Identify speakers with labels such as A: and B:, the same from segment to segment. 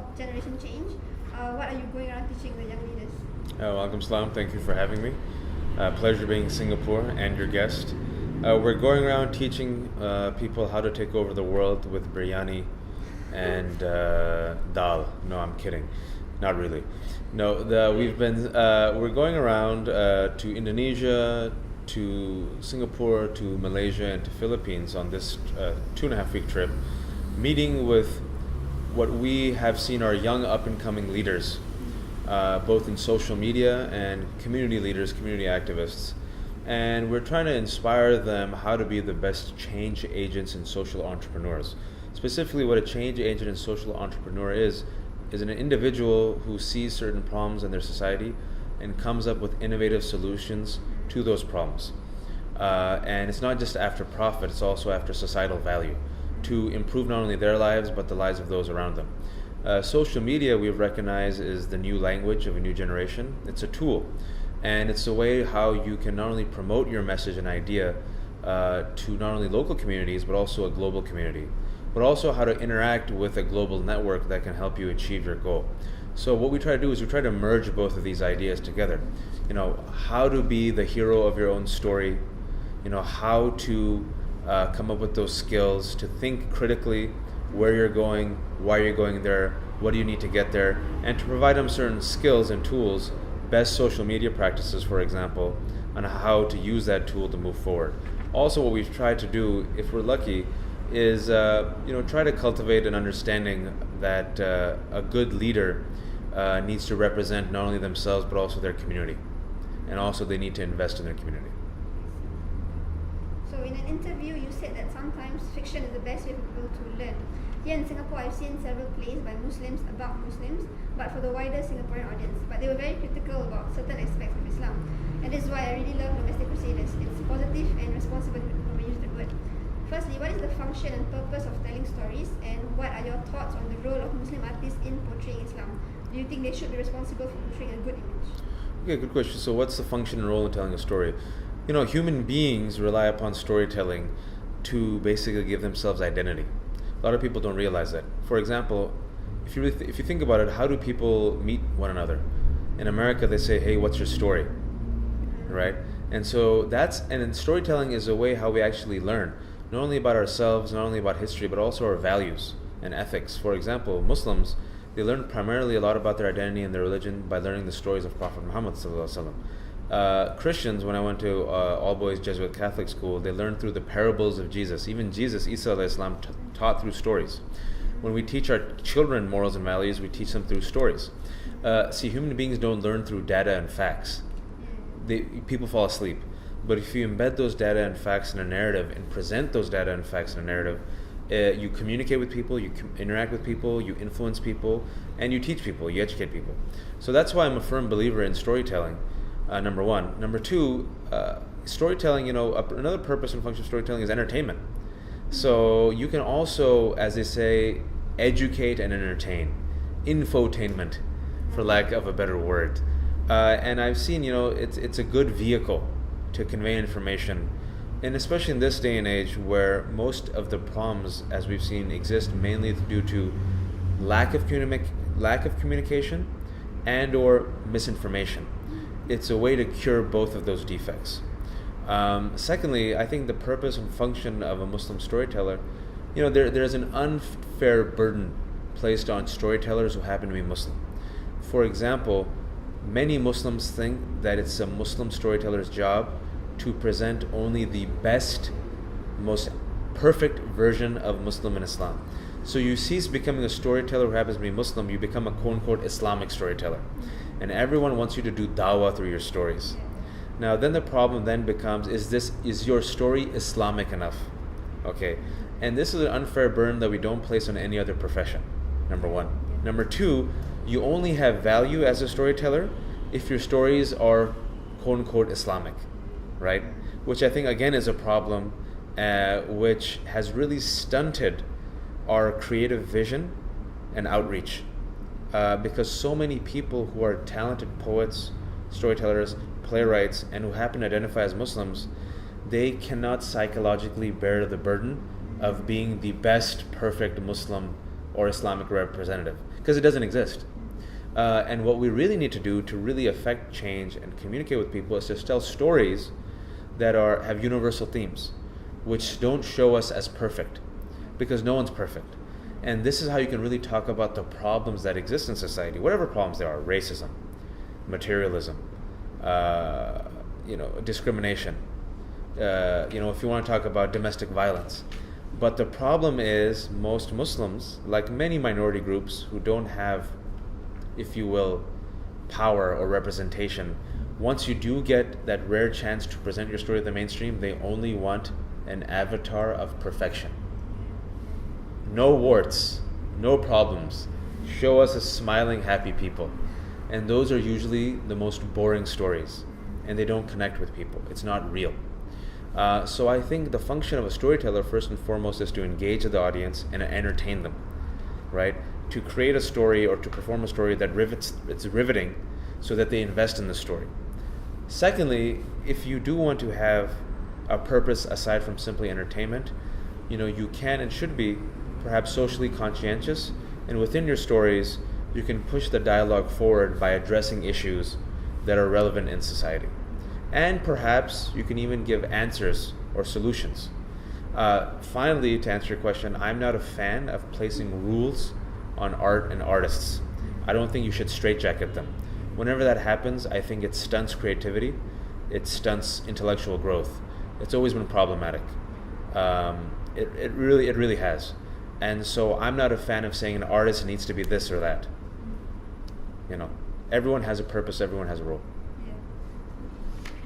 A: help generation change. What are you going around teaching the young leaders?
B: Welcome, Salam. Thank you for having me. Pleasure being in Singapore and your guest. We're going around teaching people how to take over the world with biryani and dal. No, I'm kidding. Not really. No, we're going around to Indonesia, to Singapore, to Malaysia, and to Philippines on this 2.5-week trip, meeting with what we have seen are young up-and-coming leaders, both in social media and community leaders, community activists. And we're trying to inspire them how to be the best change agents and social entrepreneurs. Specifically, what a change agent and social entrepreneur is an individual who sees certain problems in their society and comes up with innovative solutions to those problems. And it's not just after profit, it's also after societal value, to improve not only their lives, but the lives of those around them. Social media, we've recognized, is the new language of a new generation. It's a tool, and it's a way how you can not only promote your message and idea to not only local communities, but also a global community, but also how to interact with a global network that can help you achieve your goal. So what we try to do is we try to merge both of these ideas together. How to be the hero of your own story, how to come up with those skills, to think critically where you're going, why you're going there, what do you need to get there, and to provide them certain skills and tools, best social media practices, for example, on how to use that tool to move forward. Also, what we've tried to do, if we're lucky, is try to cultivate an understanding that a good leader needs to represent not only themselves but also their community, and also they need to invest in their community.
A: So in an interview, you said that sometimes fiction is the best way for people to learn. Here in Singapore, I've seen several plays by Muslims about Muslims, but for the wider Singaporean audience. But they were very critical about certain aspects of Islam. And this is why I really love Domestic Crusaders. It's positive and responsible when we use the word. Firstly, what is the function and purpose of telling stories, and what are your thoughts on the role of Muslim artists in portraying Islam? Do you think they should be responsible for portraying a good image?
B: Okay, good question. So what's the function and role in telling a story? Human beings rely upon storytelling to basically give themselves identity. A lot of people don't realize that. For example, if you think about it, how do people meet one another? In America, they say, "Hey, what's your story?" Right? And so storytelling is a way how we actually learn, not only about ourselves, not only about history, but also our values and ethics. For example, Muslims, they learn primarily a lot about their identity and their religion by learning the stories of Prophet Muhammad sallallahu alaihi wasallam. Christians, when I went to all-boys Jesuit Catholic school, they learned through the parables of Jesus. Even Jesus, Isa alayhi salam, taught through stories. When we teach our children morals and values, we teach them through stories. See, human beings don't learn through data and facts. People fall asleep. But if you embed those data and facts in a narrative and present those data and facts in a narrative, you communicate with people, you interact with people, you influence people, and you teach people, you educate people. So that's why I'm a firm believer in storytelling. Number one. Number two, storytelling, another purpose and function of storytelling is entertainment. So you can also, as they say, educate and entertain. Infotainment, for lack of a better word. And I've seen, it's a good vehicle to convey information. And especially in this day and age where most of the problems, as we've seen, exist mainly due to lack of communication and or misinformation. It's a way to cure both of those defects. Secondly, I think the purpose and function of a Muslim storyteller, there's an unfair burden placed on storytellers who happen to be Muslim. For example, many Muslims think that it's a Muslim storyteller's job to present only the best, most perfect version of Muslim and Islam. So you cease becoming a storyteller who happens to be Muslim, you become a quote-unquote Islamic storyteller. And everyone wants you to do dawah through your stories. Now then the problem then becomes, is your story Islamic enough? Okay. And this is an unfair burden that we don't place on any other profession, number one. Number two, you only have value as a storyteller if your stories are quote-unquote Islamic, right? Which I think again is a problem which has really stunted our creative vision and outreach. Because so many people who are talented poets, storytellers, playwrights, and who happen to identify as Muslims, they cannot psychologically bear the burden of being the best perfect Muslim or Islamic representative, because it doesn't exist. And what we really need to do to really affect change and communicate with people is to tell stories that have universal themes, which don't show us as perfect, because no one's perfect. And this is how you can really talk about the problems that exist in society, whatever problems there are: racism, materialism, discrimination. If you want to talk about domestic violence. But the problem is most Muslims, like many minority groups who don't have, if you will, power or representation, once you do get that rare chance to present your story to the mainstream, they only want an avatar of perfection. No warts, no problems. Show us as smiling, happy people. And those are usually the most boring stories, and they don't connect with people. It's not real. So I think the function of a storyteller, first and foremost, is to engage the audience and entertain them, right? To create a story or to perform a story that it's riveting, so that they invest in the story. Secondly, if you do want to have a purpose aside from simply entertainment, you can and should be perhaps socially conscientious, and within your stories, you can push the dialogue forward by addressing issues that are relevant in society. And perhaps you can even give answers or solutions. Finally, to answer your question, I'm not a fan of placing rules on art and artists. I don't think you should straitjacket them. Whenever that happens, I think it stunts creativity, it stunts intellectual growth. It's always been problematic. It really has. And so I'm not a fan of saying an artist needs to be this or that. Everyone has a purpose, everyone has a role.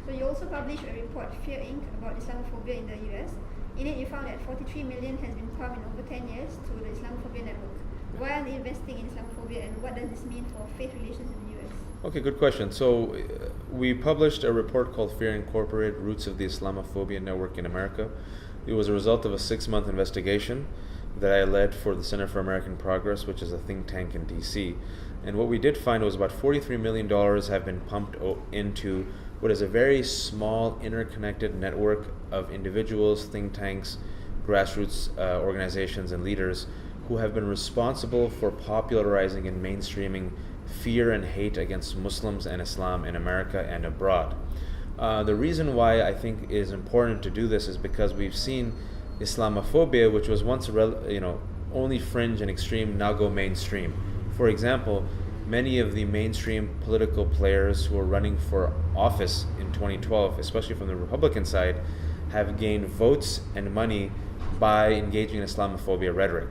A: So you also published a report, Fear Inc., about Islamophobia in the US. In it, you found that 43 million has been pumped in over 10 years to the Islamophobia network. Why are they investing in Islamophobia, and what does this mean for faith relations in the US?
B: Okay, good question. So we published a report called Fear Incorporated, Roots of the Islamophobia Network in America. It was a result of a 6-month investigation that I led for the Center for American Progress, which is a think tank in DC. And what we did find was about $43 million have been pumped into what is a very small, interconnected network of individuals, think tanks, grassroots organizations, and leaders who have been responsible for popularizing and mainstreaming fear and hate against Muslims and Islam in America and abroad. The reason why I think it is important to do this is because we've seen Islamophobia, which was once only fringe and extreme, now go mainstream. For example, many of the mainstream political players who are running for office in 2012, especially from the Republican side, have gained votes and money by engaging in Islamophobia rhetoric.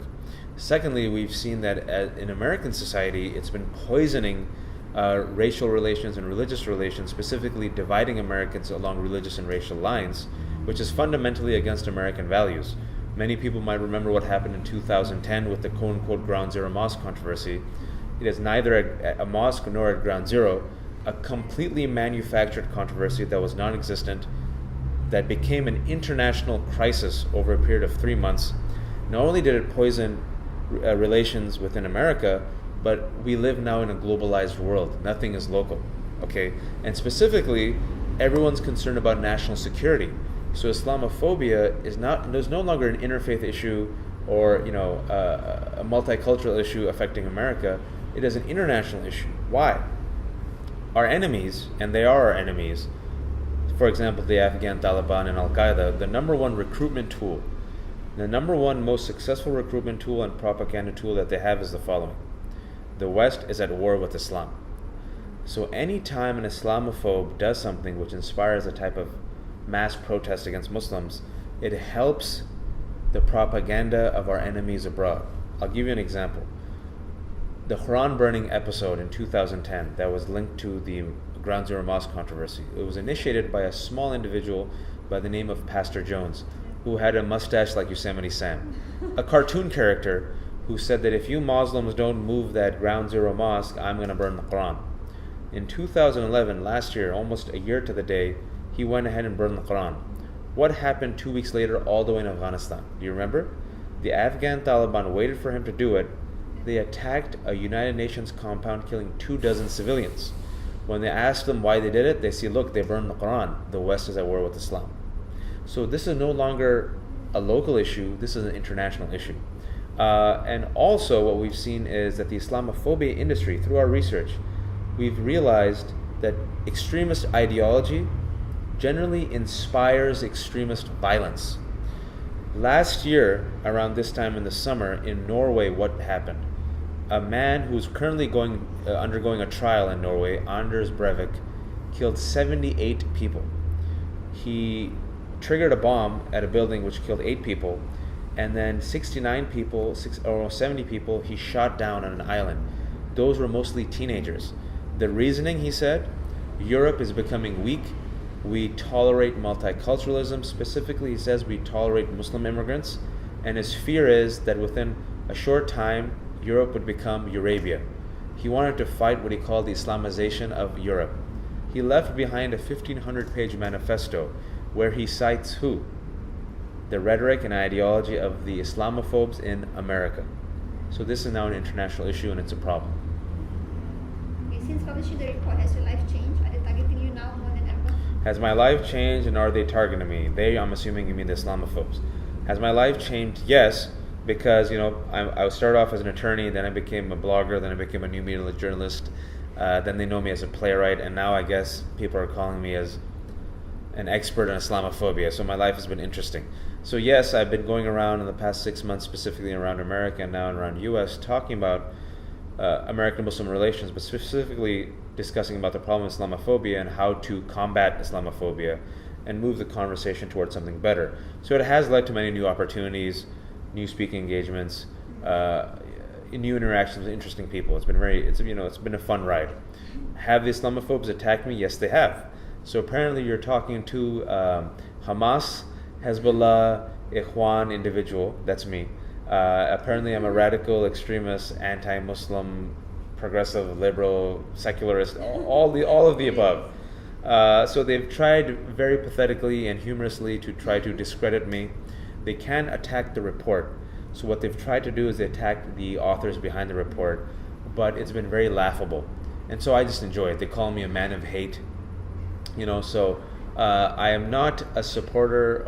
B: Secondly, we've seen that in American society, it's been poisoning racial relations and religious relations, specifically dividing Americans along religious and racial lines, which is fundamentally against American values. Many people might remember what happened in 2010 with the quote-unquote Ground Zero mosque controversy. It is neither a mosque nor at Ground Zero, a completely manufactured controversy that was non-existent, that became an international crisis over a period of 3 months. Not only did it poison relations within America, but we live now in a globalized world. Nothing is local, okay? And specifically, everyone's concerned about national security. So Islamophobia is no longer an interfaith issue or a multicultural issue affecting America. It is an international issue. Why? Our enemies, and they are our enemies, for example, the Afghan Taliban and Al-Qaeda, the number one recruitment tool, the number one most successful recruitment tool and propaganda tool that they have is the following. The West is at war with Islam. So anytime an Islamophobe does something which inspires a type of mass protest against Muslims, it helps the propaganda of our enemies abroad. I'll give you an example. The Quran burning episode in 2010 that was linked to the Ground Zero mosque controversy, it was initiated by a small individual by the name of Pastor Jones, who had a mustache like Yosemite Sam, a cartoon character who said that if you Muslims don't move that Ground Zero mosque, I'm going to burn the Quran. In 2011, last year, almost a year to the day, he went ahead and burned the Quran. What happened 2 weeks later all the way in Afghanistan? Do you remember? The Afghan Taliban waited for him to do it. They attacked a United Nations compound, killing 24 civilians. When they asked them why they did it, they say, look, they burned the Quran. The West is at war with Islam. So this is no longer a local issue, this is an international issue. And also what we've seen is that the Islamophobia industry, through our research, we've realized that extremist ideology generally inspires extremist violence. Last year, around this time in the summer, in Norway, what happened? A man who's currently undergoing a trial in Norway, Anders Breivik, killed 78 people. He triggered a bomb at a building which killed 8 people, and then 69 people, or 70 people, he shot down on an island. Those were mostly teenagers. The reasoning, he said, Europe is becoming weak. We tolerate multiculturalism. Specifically, he says we tolerate Muslim immigrants. And his fear is that within a short time, Europe would become Eurabia. He wanted to fight what he called the Islamization of Europe. He left behind a 1,500-page manifesto where he cites who? The rhetoric and ideology of the Islamophobes in America. So this is now an international issue, and it's a problem.
A: Okay, since publishing the report, has your life changed? Are they targeting you now more than ever?
B: Has my life changed, and are they targeting me? I'm assuming you mean the Islamophobes. Has my life changed? Yes, because I started off as an attorney, then I became a blogger, then I became a new media journalist, then they know me as a playwright, and now I guess people are calling me as an expert on Islamophobia. So my life has been interesting. So yes, I've been going around in the past 6 months, specifically around America and now around US, talking about American-Muslim relations, but specifically discussing about the problem of Islamophobia and how to combat Islamophobia and move the conversation towards something better. So it has led to many new opportunities, new speaking engagements, new interactions with interesting people. It's been a fun ride. Have the Islamophobes attacked me? Yes, they have. So apparently you're talking to Hamas, Hezbollah, Ikhwan individual. That's me. Apparently I'm a radical, extremist, anti-Muslim, progressive, liberal, secularist, all of the above. So they've tried very pathetically and humorously to try to discredit me. They can attack the report. So what they've tried to do is they attack the authors behind the report, but it's been very laughable. And so I just enjoy it. They call me a man of hate. So I am not a supporter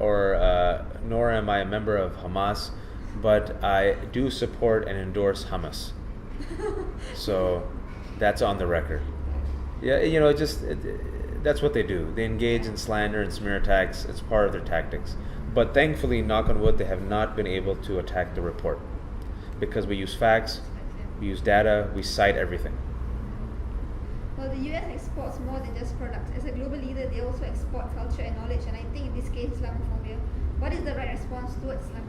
B: nor am I a member of Hamas, but I do support and endorse Hamas. So that's on the record. Yeah, that's what they do. They engage in slander and smear attacks. It's part of their tactics. But thankfully, knock on wood, they have not been able to attack the report because we use facts, we use data, we cite everything.
A: Well, the US exports more than just products. As a global leader, they also export culture and knowledge, and I think in this case, Islamophobia. What is the right response towards Islamophobia?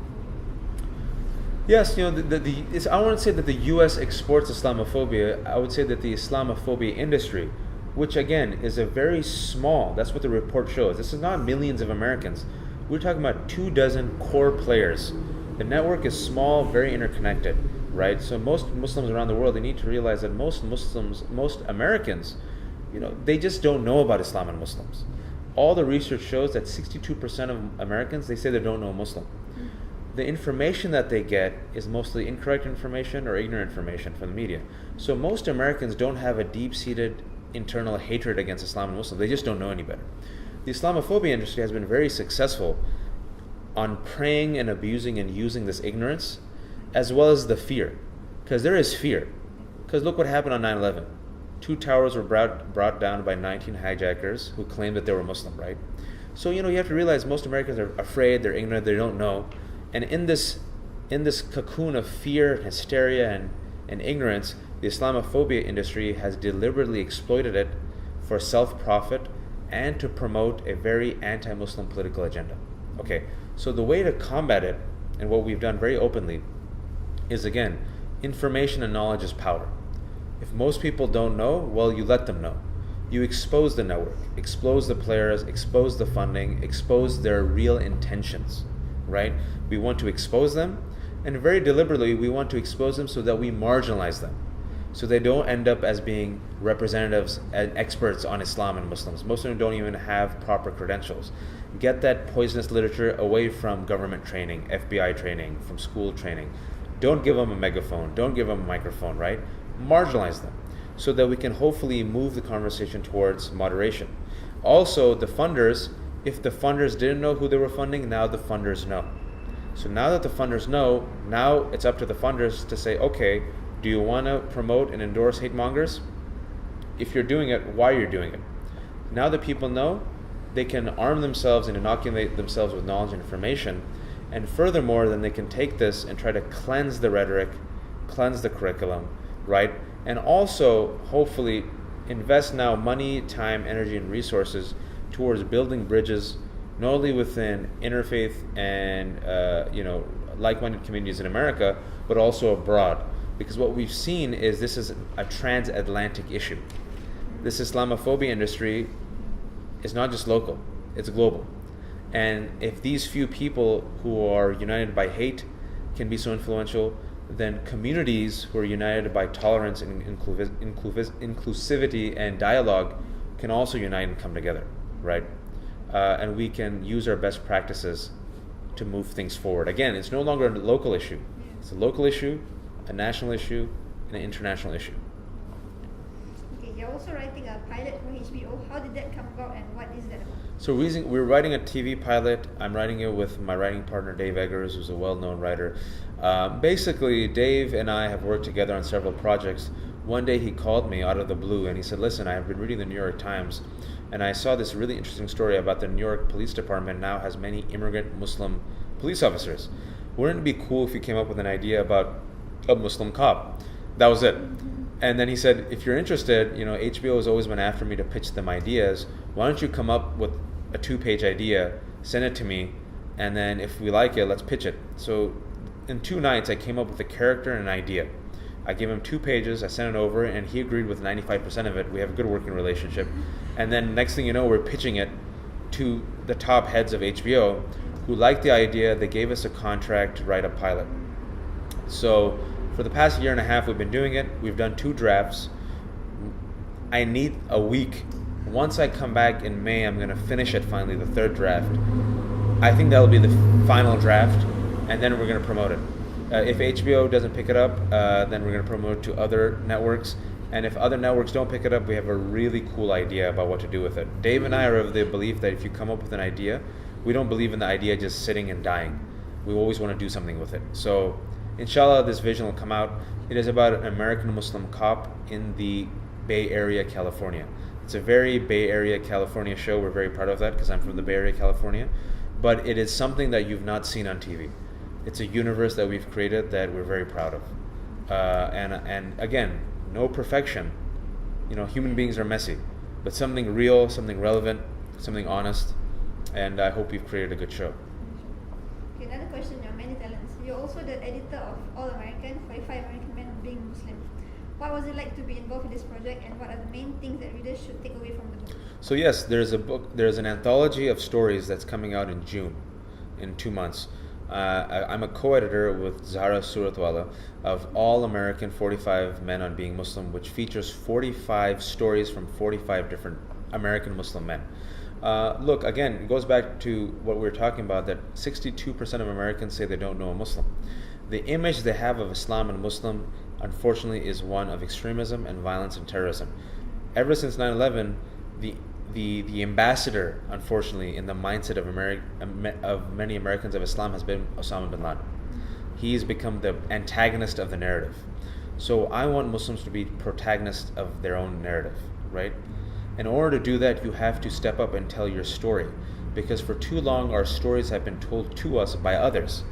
B: Yes, I wouldn't say that the US exports Islamophobia. I would say that the Islamophobia industry, which again is a very small, that's what the report shows. This is not millions of Americans. We're talking about 24 core players. The network is small, very interconnected, right? So most Muslims around the world, they need to realize that most Americans, they just don't know about Islam and Muslims. All the research shows that 62% of Americans, they say they don't know Muslim. The information that they get is mostly incorrect information or ignorant information from the media. So most Americans don't have a deep-seated internal hatred against Islam and Muslims. They just don't know any better. The Islamophobia industry has been very successful on preying and abusing and using this ignorance, as well as the fear. Because there is fear. Because look what happened on 9/11. 2 towers were brought down by 19 hijackers who claimed that they were Muslim, right? So, you have to realize most Americans are afraid, they're ignorant, they don't know. And in this cocoon of fear, hysteria, and ignorance, the Islamophobia industry has deliberately exploited it for self-profit and to promote a very anti-Muslim political agenda. Okay, so the way to combat it, and what we've done very openly, is again, information and knowledge is power. If most people don't know, well, you let them know. You expose the network, expose the players, expose the funding, expose their real intentions, right? We want to expose them, and very deliberately, we want to expose them so that we marginalize them, so they don't end up as being representatives and experts on Islam and Muslims. Most of them don't even have proper credentials. Get that poisonous literature away from government training, FBI training, from school training. Don't give them a megaphone. Don't give them a microphone, right? Marginalize them so that we can hopefully move the conversation towards moderation. Also, the funders, if the funders didn't know who they were funding, now the funders know. So now that the funders know, now it's up to the funders to say, okay, do you want to promote and endorse hate mongers? If you're doing it, why you're doing it? Now that people know, they can arm themselves and inoculate themselves with knowledge and information. And furthermore, then they can take this and try to cleanse the rhetoric, cleanse the curriculum, right? And also, hopefully, invest now money, time, energy, and resources towards building bridges, not only within interfaith and like-minded communities in America, but also abroad. Because what we've seen is this is a transatlantic issue. This Islamophobia industry is not just local, it's global. And if these few people who are united by hate can be so influential, then communities who are united by tolerance and inclusivity and dialogue can also unite and come together, right? And we can use our best practices to move things forward. Again, it's no longer a local issue. It's a local issue, a national issue, and an international issue.
A: Okay, you're also writing a pilot for HBO. How did that come about and what is that about?
B: So we're writing a TV pilot. I'm writing it with my writing partner, Dave Eggers, who's a well-known writer. Basically, Dave and I have worked together on several projects. One day he called me out of the blue and he said, listen, I have been reading the New York Times and I saw this really interesting story about the New York Police Department now has many immigrant Muslim police officers. Wouldn't it be cool if you came up with an idea about a Muslim cop? That was it. And then he said, if you're interested, HBO has always been after me to pitch them ideas. Why don't you come up with a 2-page idea, send it to me, and then if we like it, let's pitch it. So in 2 nights, I came up with a character and an idea. I gave him 2 pages, I sent it over, and he agreed with 95% of it. We have a good working relationship. And then next thing you know, we're pitching it to the top heads of HBO who liked the idea. They gave us a contract to write a pilot. So for the past year and a half, we've been doing it. We've done 2 drafts. I need a week. Once I come back in May, I'm going to finish it finally, the 3rd draft. I think that'll be the final draft, and then we're going to promote it. If HBO doesn't pick it up, then we're going to promote it to other networks. And if other networks don't pick it up, we have a really cool idea about what to do with it. Dave and I are of the belief that if you come up with an idea, we don't believe in the idea just sitting and dying. We always want to do something with it. So, inshallah, this vision will come out. It is about an American Muslim cop in the Bay Area, California. It's a very Bay Area, California show. We're very proud of that because I'm from the Bay Area, California. But it is something that you've not seen on TV. It's a universe that we've created that we're very proud of. And again, no perfection. Human beings are messy. But something real, something relevant, something honest. And I hope we've created a good show.
A: Okay, another question. You're many talents. You're also the editor of All American, 45 American Men Being Muslim. What was it like to be involved in this project, and what are the main things that readers should take away from the book?
B: So yes, there's an anthology of stories that's coming out in June, in 2 months. I'm a co-editor with Zahra Suratwala of All American 45 Men on Being Muslim, which features 45 stories from 45 different American Muslim men. Look, again, it goes back to what we were talking about, that 62% of Americans say they don't know a Muslim. The image they have of Islam and Muslim, unfortunately, is one of extremism and violence and terrorism. Ever since 9/11, the ambassador, unfortunately, in the mindset of many Americans of Islam has been Osama bin Laden. He's become the antagonist of the narrative. So I want Muslims to be protagonists of their own narrative, right? In order to do that, you have to step up and tell your story, because for too long our stories have been told to us by others.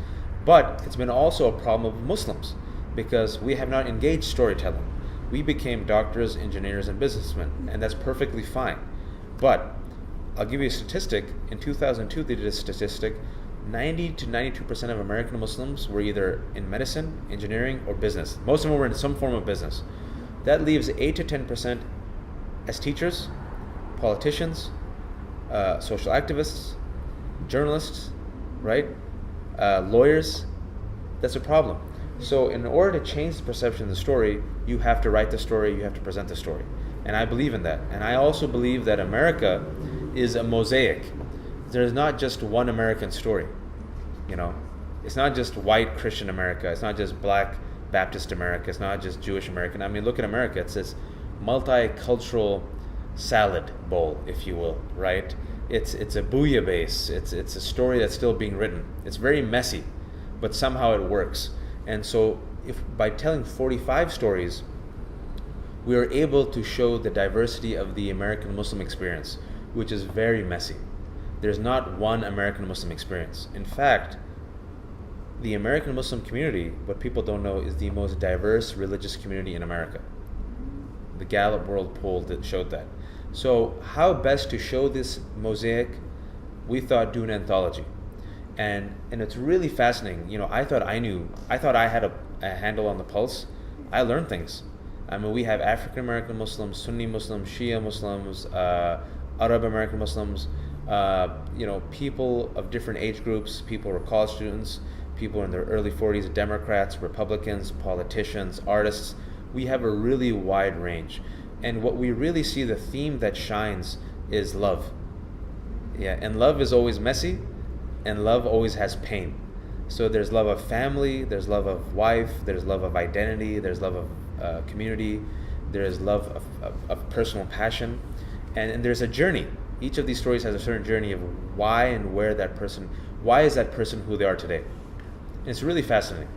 B: But it's been also a problem of Muslims, because we have not engaged storytelling. We became doctors, engineers, and businessmen, and that's perfectly fine. But I'll give you a statistic. In 2002, they did a statistic. 90 to 92% of American Muslims were either in medicine, engineering, or business. Most of them were in some form of business. That leaves 8 to 10% as teachers, politicians, social activists, journalists, right? Lawyers. That's a problem. So in order to change the perception of the story, you have to write the story, you have to present the story. And I believe in that. And I also believe that America is a mosaic. There's not just one American story. It's not just white Christian America. It's not just black Baptist America. It's not just Jewish American. I mean, look at America. It's this multicultural salad bowl, if you will, right? It's a bouillabaisse. It's a story that's still being written. It's very messy. but somehow it works. And so if by telling 45 stories, we are able to show the diversity of the American Muslim experience, which is very messy. There's not one American Muslim experience. In fact, the American Muslim community, what people don't know, is the most diverse religious community in America. The Gallup World Poll that showed that. So how best to show this mosaic? We thought do an anthology. And it's really fascinating. I thought I had a handle on the pulse. I learned things. I mean, we have African American Muslims, Sunni Muslims, Shia Muslims, Arab American Muslims, people of different age groups. People who are college students, people in their early 40s, Democrats, Republicans, politicians, artists. We have a really wide range. And what we really see, the theme that shines is love. Yeah, and love is always messy, and love always has pain. So there's love of family, there's love of wife, there's love of identity, there's love of community, there's love of personal passion, and there's a journey. Each of these stories has a certain journey of why and where why is that person who they are today. And it's really fascinating.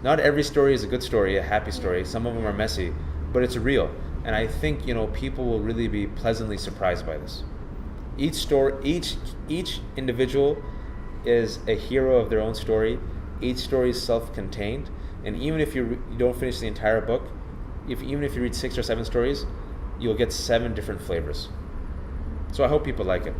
B: Not every story is a good story, a happy story. Some of them are messy, but it's real. And I think, people will really be pleasantly surprised by this. Each individual is a hero of their own story. Each story is self-contained, and even if you don't finish the entire book, even if you read 6 or 7 stories, you'll get 7 different flavors. So I hope people like it.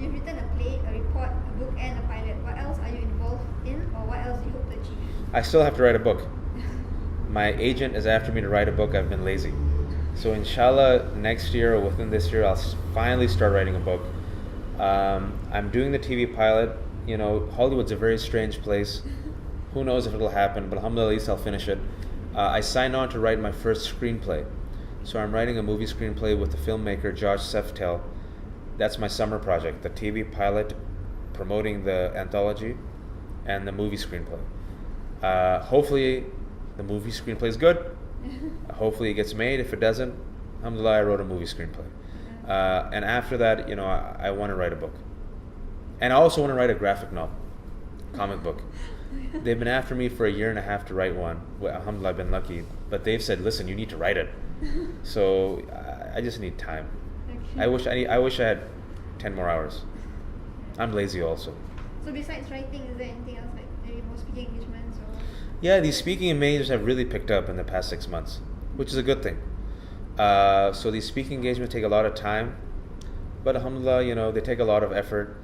A: You've written a play, a report, a book, and a pilot. What else are you involved in, or what else do you hope to achieve?
B: I still have to write a book. My agent is after me to write a book. I've been lazy. So inshallah, next year or within this year, I'll finally start writing a book. I'm doing the TV pilot. Hollywood's a very strange place. Who knows if it'll happen, but alhamdulillah, at least I'll finish it. I signed on to write my first screenplay. So I'm writing a movie screenplay with the filmmaker Josh Seftel. That's my summer project, the TV pilot, promoting the anthology, and the movie screenplay. Hopefully, the movie screenplay is good. Hopefully it gets made. If it doesn't, alhamdulillah, I wrote a movie screenplay. And after that, I want to write a book. And I also want to write a graphic novel, comic book. They've been after me for 1.5 years to write one. Well, alhamdulillah, I've been lucky. But they've said, listen, you need to write it. So I just need time. I wish I had 10 more hours. I'm lazy also.
A: So besides writing, is there anything else, like maybe more speaking engagements or?
B: Yeah, these speaking engagements have really picked up in the past 6 months, which is a good thing. So these speaking engagements take a lot of time, but alhamdulillah, they take a lot of effort.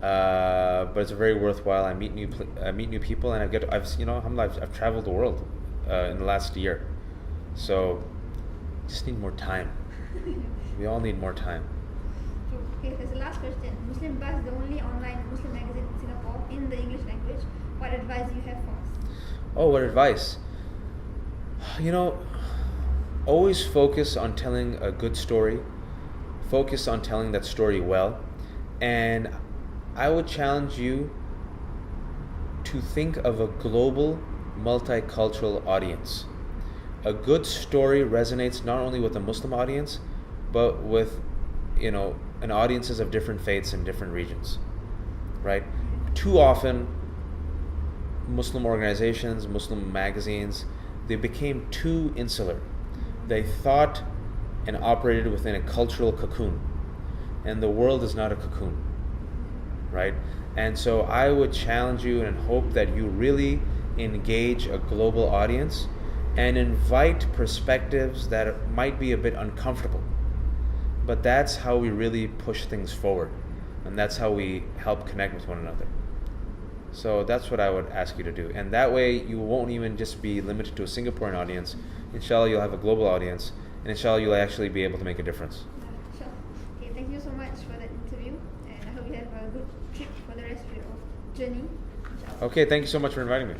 B: But it's very worthwhile. I meet new people, and I've traveled the world in the last year. So just need more time. We all need more time.
A: Okay, there's the last question. Muzlimbuzz, the only online Muslim magazine in Singapore in the English language. What advice do you have for us?
B: Oh, what advice? Always focus on telling a good story. Focus on telling that story well. And I would challenge you to think of a global, multicultural audience. A good story resonates not only with a Muslim audience, but with, an audiences of different faiths in different regions, right? Too often, Muslim organizations, Muslim magazines, they became too insular. They thought and operated within a cultural cocoon, and the world is not a cocoon, right? And so I would challenge you and hope that you really engage a global audience and invite perspectives that might be a bit uncomfortable. But that's how we really push things forward, and that's how we help connect with one another. So that's what I would ask you to do. And that way you won't even just be limited to a Singaporean audience. Inshallah, you'll have a global audience, and inshallah, you'll actually be able to make a difference.
A: Sure. Okay, thank you so much for that interview, and I hope you have a good trip for the rest of your journey. Inshallah.
B: Okay, thank you so much for inviting me.